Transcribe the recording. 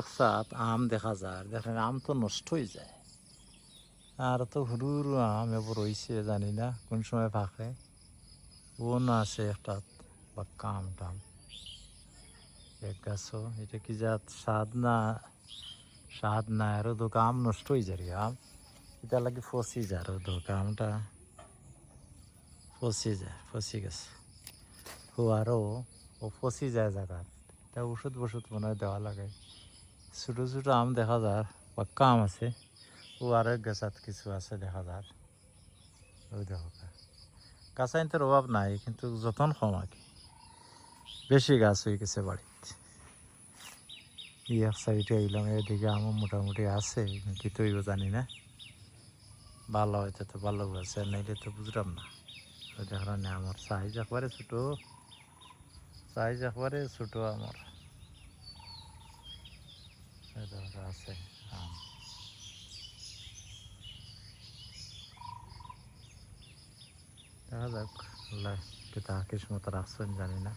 একসাথ আম দেখা যায়, দেখেন আম তো নষ্ট হয়ে যায়। আর তো হুরু হুরু আম এবার রয়েছে, জানি না কোন সময় পাকে। বোন আছে একটা পাক্কা আম টাম এক গাছও, এটা কি জাত স্বাদ না আরো দোকা আম নষ্ট হয়ে যায় রে আম, এটা লাগে ফসি যায় আরো দোকা আমটা ফসি গেছে আরো ও ফসি যায় জায়গা। তা ওষুধ মনে হয় দেওয়া লাগে। ছোটো ছোটো আম দেখা যায়, পাক্কা আম আছে। ও আরো এক গাছাত কিছু আছে দেখা যায়। ওই দেখো কাঁচা আনতের অভাব নাই, কিন্তু যতন কম আর কি, বেশি গাছ হয়ে গেছে বাড়িতে। এক সাইডে এলাম, এদিকে আমও মোটামুটি আছে, কি তৈব জানি না। ভালো হয়তো তো ভালো আছে, নাইলে তো বুঝলাম না। ওই দেখলাম না, আমার সাইজ একবারে ছোটো, আমার আছে আম। দেখা যাক আল্লাহ কিতা কিসমত রাখছেন জানি না।